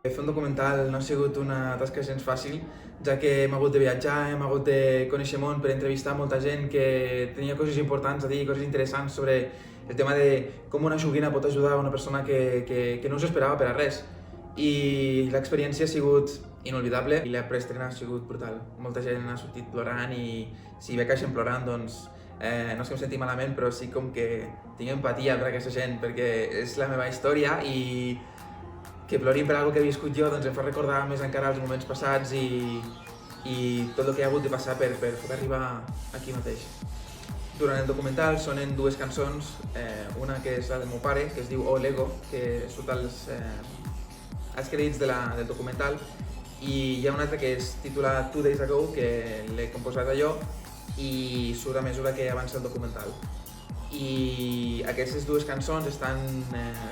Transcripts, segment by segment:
Fer un documental no ha sigut una tasca gens fàcil, ja que hem hagut de viatjar, hem hagut de conèixer món per entrevistar molta gent que tenia coses importants a dir, coses interessants sobre el tema de com una joguina pot ajudar a una persona que no s'ho esperava per a res. I l'experiència ha sigut inolvidable i la preestrena ha sigut brutal. Molta gent ha sortit plorant i si ve caixen plorant, doncs no és que em senti malament, però sí com que tinc empatia per aquesta gent, perquè és la meva història i que plorin per alguna que he viscut jo doncs em fa recordar més encara els moments passats i tot el que he hagut de passar per poder arribar aquí mateix. Durant el documental sonen dues cançons, una que és la del meu pare, que es diu Oh Lego, que surt als crèdits del documental, i hi ha una altra que és titulat 2 Days Ago, que l'he composat jo i surt a mesura que avança el documental. I aquestes dues cançons estan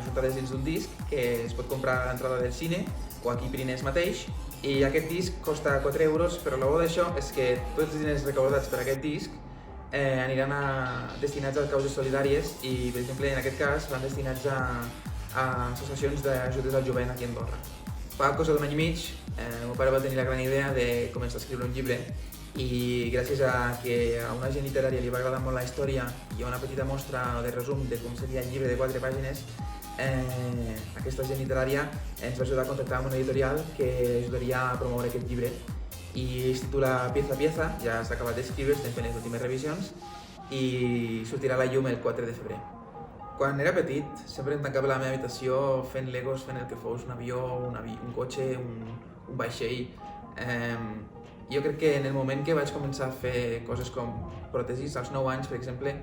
juntades dins d'un disc que es pot comprar a l'entrada del cine o aquí a Pirinès mateix, i aquest disc costa 4 euros, però la bo d'això és que tots els diners recaudats per aquest disc aniran destinats a causes solidàries i, per exemple, en aquest cas van destinats a associacions d'ajudes al jovent aquí a Andorra. Fa cosa d'un any i mig, el meu pare va tenir la gran idea de començar a escriure un llibre i gràcies a que a una gent literària li va agradar molt la història i a una petita mostra de resum de com seria el llibre de 4 pàgines, aquesta gent literària ens va ajudar a contactar amb una editorial que ajudaria a promoure aquest llibre i es titula Pieza a Pieza, ja s'ha acabat d'escriure, estem fent les últimes revisions i sortirà a la llum el 4 de febrer. Quan era petit sempre em tancava a la meva habitació fent legos, fent el que fos, un avió, un cotxe, un vaixell. Jo crec que en el moment que vaig començar a fer coses com pròtesis, als 9 anys, per exemple,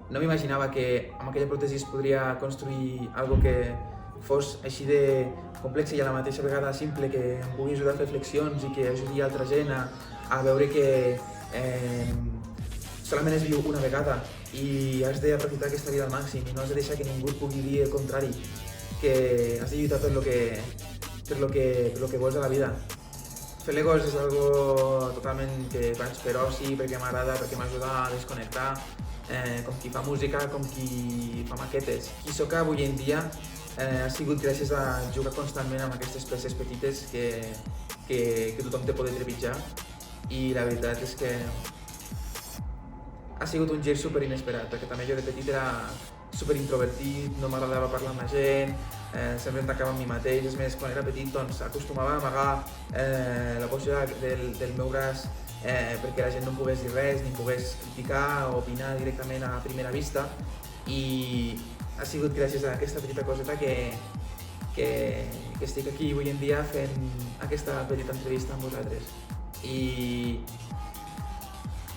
no m'imaginava que amb aquella pròtesi es podria construir algo que fos així de complex i a la mateixa vegada simple, que em pugui ajudar a fer flexions i que ajudi a altra gent a veure que solament es viu una vegada i has d'aprofitar aquesta vida al màxim i no has de deixar que ningú et pugui dir el contrari, que has de lluitar per lo que vols a la vida. Fer legos és algo totalment que vaig per oci, perquè m'agrada, perquè m'ajuda a desconnectar, com qui fa música, com qui fa maquetes. Qui soc avui en dia ha sigut gràcies a jugar constantment amb aquestes peces petites que tothom té poder trepitjar, i la veritat és que ha sigut un gir super inesperat, perquè també jo de petit era super introvertit, no m'agradava parlar amb la gent, sempre em tancava amb mi mateix. És més, quan era petit doncs acostumava a amagar la posició del meu braç perquè la gent no em pogués dir res, ni em pogués criticar o opinar directament a primera vista, i ha sigut gràcies a aquesta petita coseta que estic aquí avui en dia fent aquesta petita entrevista amb vosaltres. I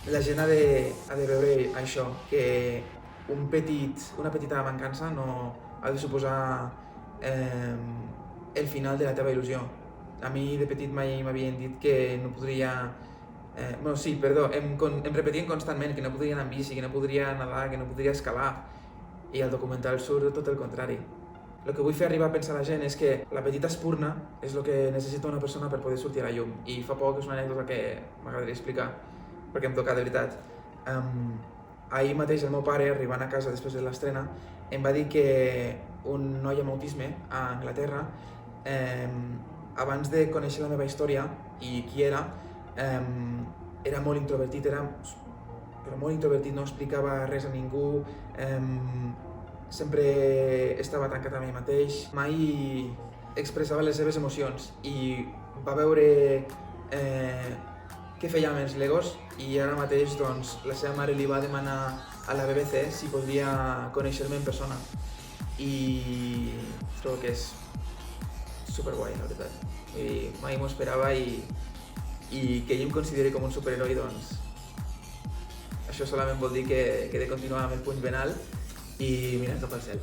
la gent ha de veure això, que una petita mancança no ha de suposar el final de la teva il·lusió. A mi de petit mai m'havien dit que no podria... em repetien constantment que no podria anar en bici, que no podria nedar, que no podria escalar, i al documental surt tot el contrari. El que vull fer arribar a pensar a la gent és que la petita espurna és el que necessita una persona per poder sortir a la llum. I fa poc és una anècdota que m'agradaria explicar, perquè em toca de veritat. Ahir mateix el meu pare, arribant a casa després de l'estrena, em va dir que un noi amb autisme a Anglaterra, abans de conèixer la meva història i qui era molt introvertit, però molt introvertit, no explicava res a ningú, sempre estava tancat a mi mateix, mai expressava les seves emocions, i va veure què feia amb els legos i ara mateix doncs, la seva mare li va demanar a la BBC si podria conèixer-me en persona, i trobo que és superguai, la veritat. Mai m'ho esperava, i que ell em consideri com un superheroi, doncs això solament vol dir que he de continuar amb el puny ben alt i mirant cap al cel.